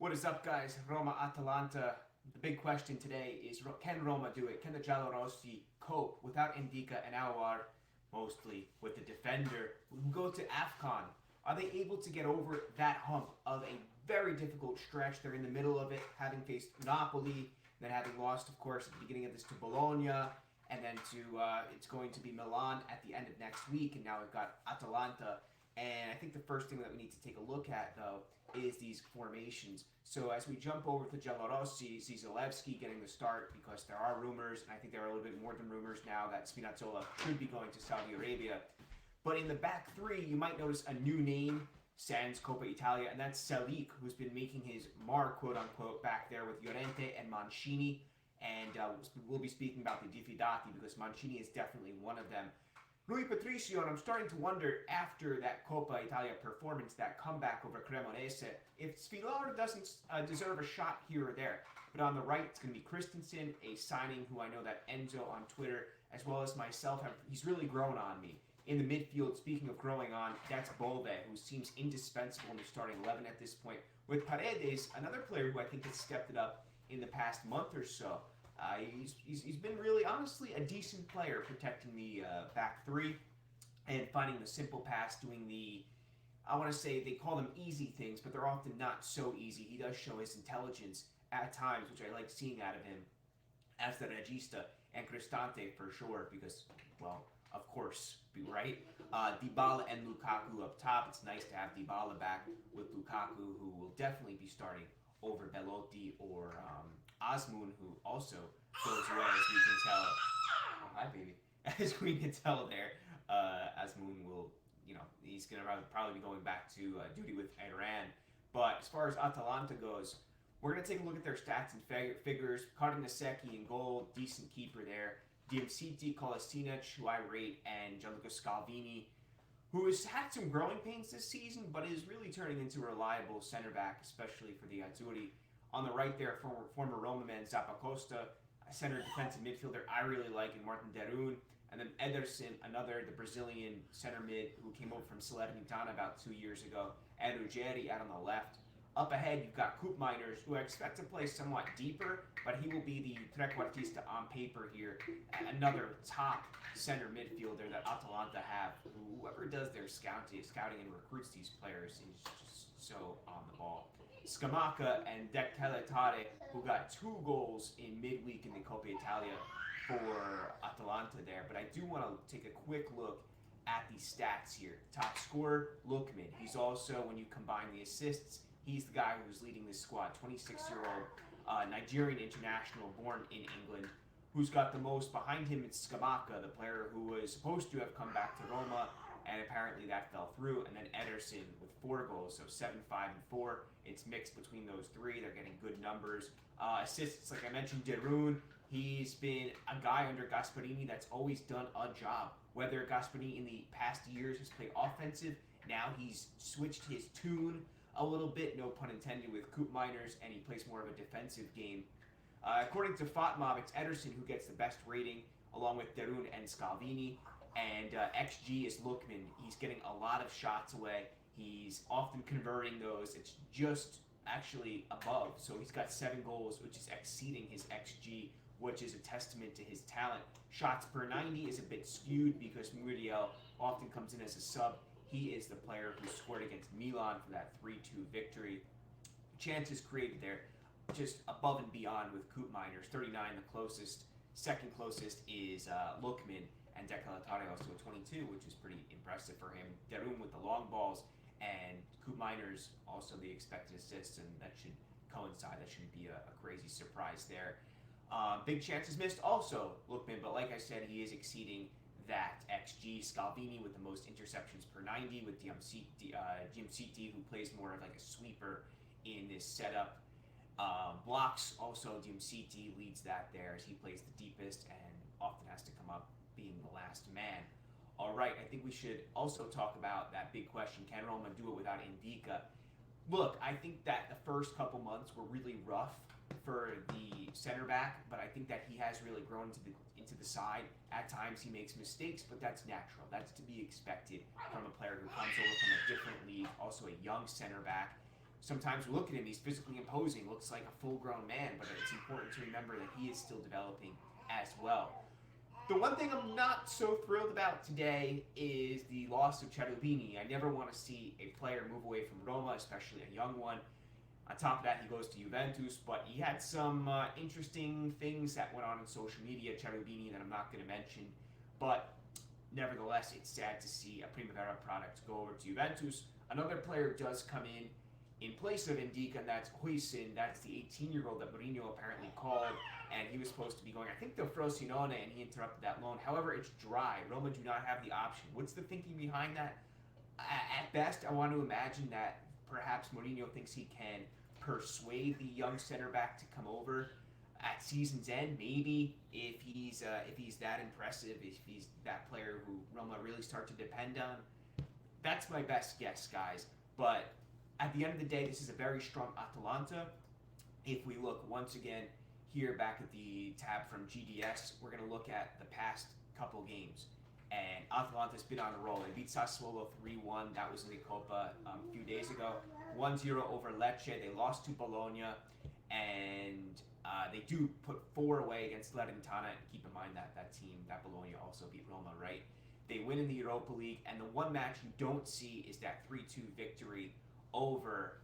What is up, guys? Roma Atalanta. The big question today is can Roma do it? Can the Giallorossi cope without Indica and Aouar, mostly with the defender? We go to AFCON. Are they able to get over that hump of a very difficult stretch? They're in the middle of it, having faced Napoli, then having lost, of course, at the beginning of this to Bologna, and then it's going to be Milan at the end of next week, and now we've got Atalanta. And I think the first thing that we need to take a look at, though, is these formations. So as we jump over to Giallorossi, Zalewski getting the start because there are rumors, and I think there are a little bit more than rumors now that Spinazzola should be going to Saudi Arabia. But in the back three, you might notice a new name, sans Coppa Italia, and that's Salik, who's been making his mark, quote-unquote, back there with Llorente and Mancini. And we'll be speaking about the Diffidati because Mancini is definitely one of them. Rui Patricio, and I'm starting to wonder after that Coppa Italia performance, that comeback over Cremonese, if Svilar doesn't deserve a shot here or there. But on the right, it's going to be Christensen, a signing who I know that Enzo on Twitter, as well as myself, he's really grown on me. In the midfield, speaking of growing on, that's Bove, who seems indispensable in the starting 11 at this point. With Paredes, another player who I think has stepped it up in the past month or so. He's been really, honestly, a decent player protecting the back three and finding the simple pass, doing the, I want to say they call them easy things, but they're often not so easy. He does show his intelligence at times, which I like seeing out of him as the regista and Cristante for sure, because, well, of course, right? Dybala and Lukaku up top. It's nice to have Dybala back with Lukaku, who will definitely be starting over Belotti or Azmoun, who also goes away, as we can tell. Oh, hi, baby. As we can tell there, Azmoun will, he's going to probably be going back to duty with Iran. But as far as Atalanta goes, we're going to take a look at their stats and figures. Cardinesecchi in goal, decent keeper there. Diemsiti, Kolasinac, who I rate, and Gianluca Scalvini, who has had some growing pains this season, but is really turning into a reliable center back, especially for the Azzurri. On the right there, former Roma man Zappacosta, a center defensive midfielder I really like, and Martin Derun. And then Ederson, the Brazilian center mid who came over from Salernitana about 2 years ago. And Ruggeri out on the left. Up ahead, you've got Coop Miners, who I expect to play somewhat deeper, but he will be the trequartista on paper here. Another top center midfielder that Atalanta have. Whoever does their scouting and recruits these players is just so on the ball. Scamacca and De Keletare, who got 2 goals in midweek in the Coppa Italia for Atalanta there. But I do want to take a quick look at the stats here. Top scorer, Lookman. He's also, when you combine the assists, he's the guy who's leading this squad. 26-year-old Nigerian international born in England, who's got the most. Behind him, it's Scamacca, the player who was supposed to have come back to Roma, and apparently that fell through. And then Ederson with 4 goals, so 7, 5, and 4. It's mixed between those 3. They're getting good numbers. Assists, like I mentioned, Derun. He's been a guy under Gasparini that's always done a job. Whether Gasparini in the past years has played offensive, now he's switched his tune a little bit, no pun intended, with Coop Miners, and he plays more of a defensive game. According to FOTMob, it's Ederson who gets the best rating, along with Derun and Scalvini. And XG is Lookman. He's getting a lot of shots away. He's often converting those. It's just actually above. So he's got 7 goals, which is exceeding his XG, which is a testament to his talent. Shots per 90 is a bit skewed because Muriel often comes in as a sub. He is the player who scored against Milan for that 3-2 victory. Chances created there, just above and beyond with Coop Miners. 39 the closest. Second closest is Lookman, and De Keletare also 22, which is pretty impressive for him. Derun with the long balls, and Coop Miners also the expected assists, and that should coincide. That shouldn't be a crazy surprise there. Big chances missed also, Lookman, but like I said, he is exceeding that XG. Scalvini with the most interceptions per 90 with Diemsiti, who plays more of like a sweeper in this setup. Blocks also, Diemsiti leads that there as he plays the deepest and often has to come up being the last man. All right, I think we should also talk about that big question, can Roma do it without Indica? Look, I think that the first couple months were really rough for the center back, but I think that he has really grown into the side. At times he makes mistakes, but that's natural. That's to be expected from a player who comes over from a different league, also a young center back. sometimes we look at him, he's physically imposing, looks like a full-grown man, but it's important to remember that he is still developing as well. The one thing I'm not so thrilled about today is the loss of Cherubini. I never want to see a player move away from Roma, especially a young one. On top of that, he goes to Juventus, but he had some interesting things that went on in social media, Cherubini, that I'm not going to mention. But nevertheless, it's sad to see a Primavera product go over to Juventus. Another player does come in place of Indica, and that's Huijsen. That's the 18-year-old that Mourinho apparently called, and he was supposed to be going, I think, to Frosinone, and he interrupted that loan. However, it's dry. Roma do not have the option. What's the thinking behind that? At best, I want to imagine that perhaps Mourinho thinks he can persuade the young center back to come over at season's end. Maybe if he's that impressive, if he's that player who Roma really start to depend on. That's my best guess, guys. But at the end of the day, this is a very strong Atalanta. If we look once again here back at the tab from GDS, we're going to look at the past couple games. And Atalanta's been on a roll. They beat Sassuolo 3-1. That was in the Copa a few days ago. 1-0 over Lecce. They lost to Bologna. And they do put 4 away against Salernitana. And keep in mind that that team, that Bologna, also beat Roma, right? They win in the Europa League. And the one match you don't see is that 3-2 victory over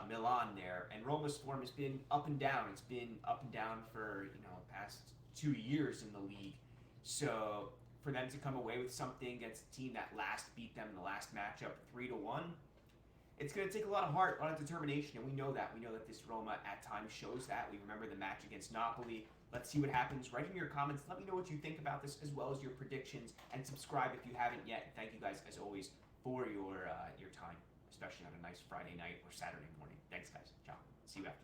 Milan there. And Roma's form has been up and down. It's been up and down for, past 2 years in the league. So for them to come away with something against a team that last beat them in the last matchup 3-1, it's going to take a lot of heart, a lot of determination, and we know that. We know that this Roma at times shows that. We remember the match against Napoli. Let's see what happens. Write in your comments. Let me know what you think about this, as well as your predictions, and subscribe if you haven't yet. Thank you guys, as always, for your time, especially on a nice Friday night or Saturday morning. Thanks, guys. Ciao. See you after